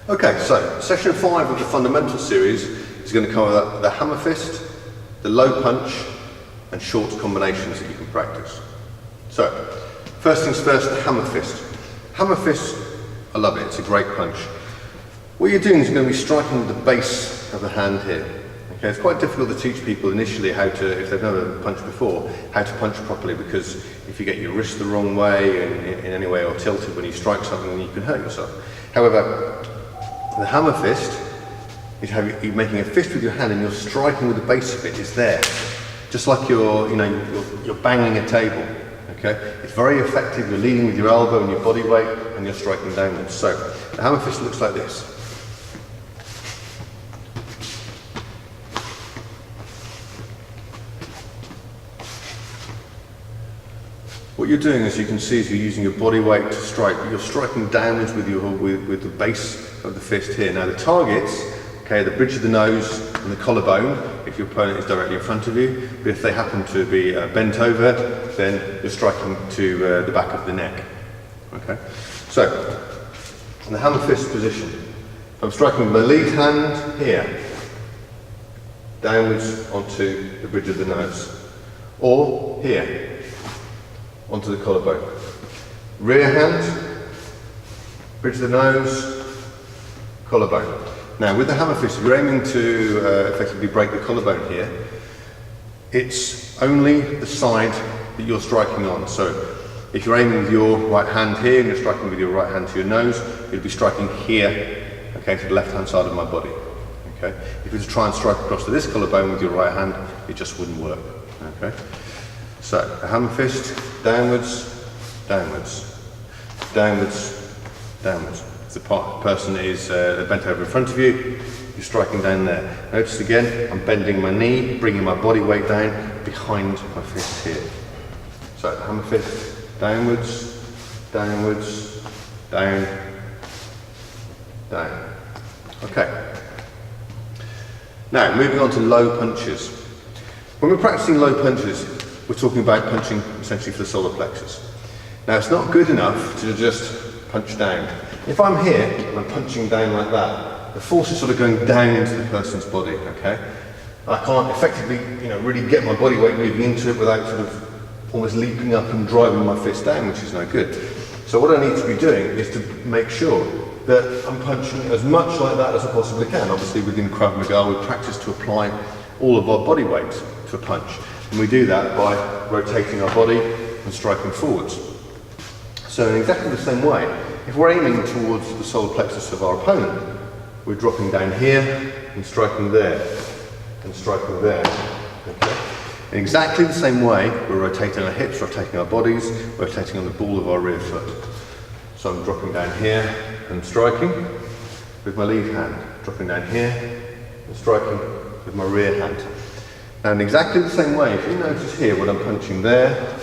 Okay, so session 5 of the fundamental series is going to cover the hammer fist, the low punch and short combinations that you can practice. So, first things first, the hammer fist. Hammer fist, I love it, it's a great punch. What you're doing is you're going to be striking with the base of the hand here. Okay, it's quite difficult to teach people initially how to, if they've never punched before, how to punch properly, because if you get your wrist the wrong way in any way or tilted when you strike something, then you can hurt yourself. However, the hammer fist is how you're making a fist with your hand and you're striking with the base of it is there. Just like you're banging a table. Okay? It's very effective. You're leading with your elbow and your body weight and you're striking downwards. So the hammer fist looks like this. What you're doing, as you can see, is you're using your body weight to strike, but you're striking downwards with the base of the fist here. Now the targets, okay, the bridge of the nose and the collarbone, if your opponent is directly in front of you, but if they happen to be bent over, then you're striking to the back of the neck. Okay, so in the hammer fist position, I'm striking with my lead hand here, downwards onto the bridge of the nose, or here, onto the collarbone. Rear hand, bridge of the nose, collarbone. Now with the hammer fist, if you're aiming to effectively break the collarbone here, it's only the side that you're striking on. So if you're aiming with your right hand here and you're striking with your right hand to your nose, you'll be striking here, okay, to the left hand side of my body. Okay? If you were to try and strike across to this collarbone with your right hand, it just wouldn't work. Okay? So, a hammer fist, downwards, downwards, downwards, downwards. If the person is bent over in front of you, you're striking down there. Notice again, I'm bending my knee, bringing my body weight down behind my fist here. So, hammer fist, downwards, downwards, down, down. Okay. Now, moving on to low punches. When we're practicing low punches, we're talking about punching essentially for the solar plexus. Now it's not good enough to just punch down. If I'm here and I'm punching down like that, the force is sort of going down into the person's body, okay? I can't effectively, really get my body weight moving into it without sort of almost leaping up and driving my fist down, which is no good. So what I need to be doing is to make sure that I'm punching as much like that as I possibly can. Obviously within Krav Maga we practice to apply all of our body weight to a punch. And we do that by rotating our body and striking forwards. So in exactly the same way, if we're aiming towards the solar plexus of our opponent, we're dropping down here and striking there, and striking there. Okay? In exactly the same way, we're rotating our hips, rotating our bodies, rotating on the ball of our rear foot. So I'm dropping down here and striking with my lead hand, dropping down here and striking with my rear hand. Now in exactly the same way, if you notice here when I'm punching there,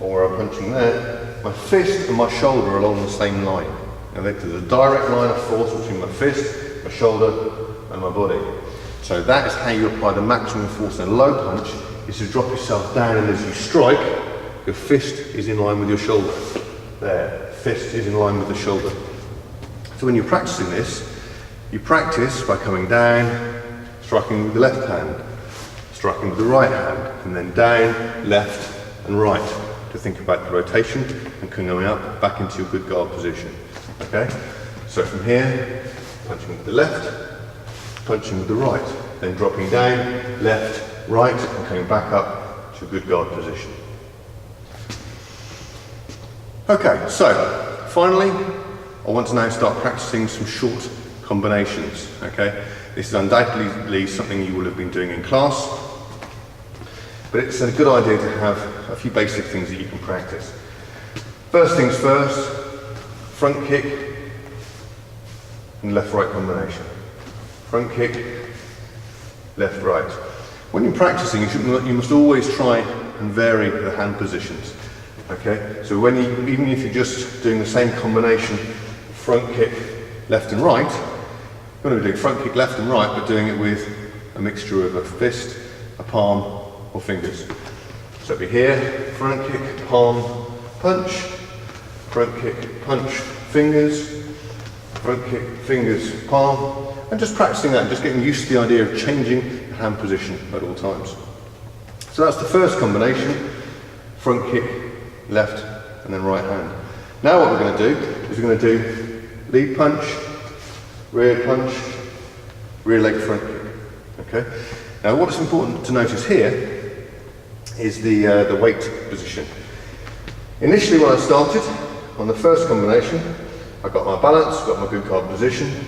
or I'm punching there, my fist and my shoulder are along the same line. Now there's a direct line of force between my fist, my shoulder and my body. So that is how you apply the maximum force in a low punch, is to drop yourself down, and as you strike, your fist is in line with your shoulder. There, fist is in line with the shoulder. So when you're practicing this, you practice by coming down, striking with the left hand, striking with the right hand, and then down, left and right, to think about the rotation and coming up back into your good guard position. Okay? So from here, punching with the left, punching with the right, then dropping down, left, right, and coming back up to a good guard position. Okay, so finally, I want to now start practicing some short combinations. Okay? This is undoubtedly something you will have been doing in class, but it's a good idea to have a few basic things that you can practice. First things first, front kick and left-right combination. Front kick, left-right. When you're practicing, you must always try and vary the hand positions. Okay? So even if you're just doing the same combination, front kick, left and right, you're going to be doing front kick, left and right, but doing it with a mixture of a fist, a palm, or fingers. So it'll be here, front kick, palm, punch, front kick, punch, fingers, front kick, fingers, palm, and just practicing that, just getting used to the idea of changing the hand position at all times. So that's the first combination, front kick, left, and then right hand. Now what we're going to do is we're going to do lead punch, rear leg front kick. Okay. Now what's important to notice here is the weight position. Initially when I started, on the first combination, I got my balance, got my good card position,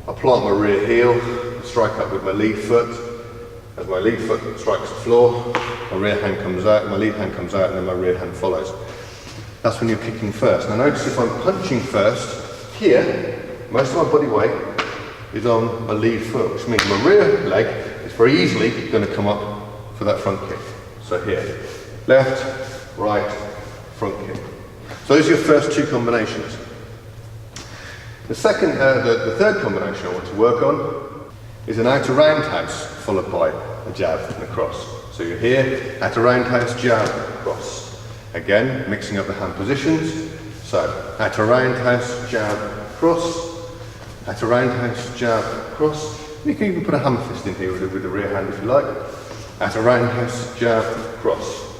I plant my rear heel, strike up with my lead foot. As my lead foot strikes the floor, my rear hand comes out, my lead hand comes out, and then my rear hand follows. That's when you're kicking first. Now notice if I'm punching first, here, most of my body weight is on my lead foot, which means my rear leg is very easily going to come up for that front kick. So here, left, right, front kick. So those are your first two combinations. The third combination I want to work on is an outer roundhouse followed by a jab and a cross. So you're here, outer roundhouse, jab, cross. Again, mixing up the hand positions. So outer roundhouse, jab, cross. Outer roundhouse, jab, cross. You can even put a hammer fist in here with the rear hand if you like. Outer roundhouse, jab, cross.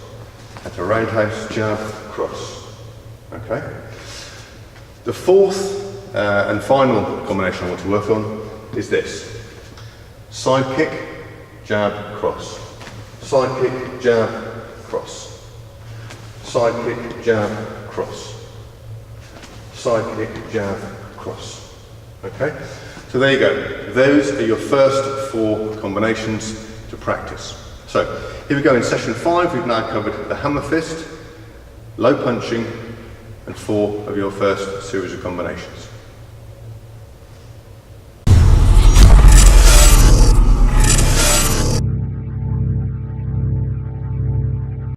Outer roundhouse, jab, cross. Okay. The fourth and final combination I want to work on is this. Side kick, jab, cross. Side kick, jab, cross. Side kick, jab, cross. Side kick, jab, cross. Okay? So there you go. Those are your first four combinations to practice. So here we go in session 5. We've now covered the hammer fist, low punching, and 4 of your first series of combinations.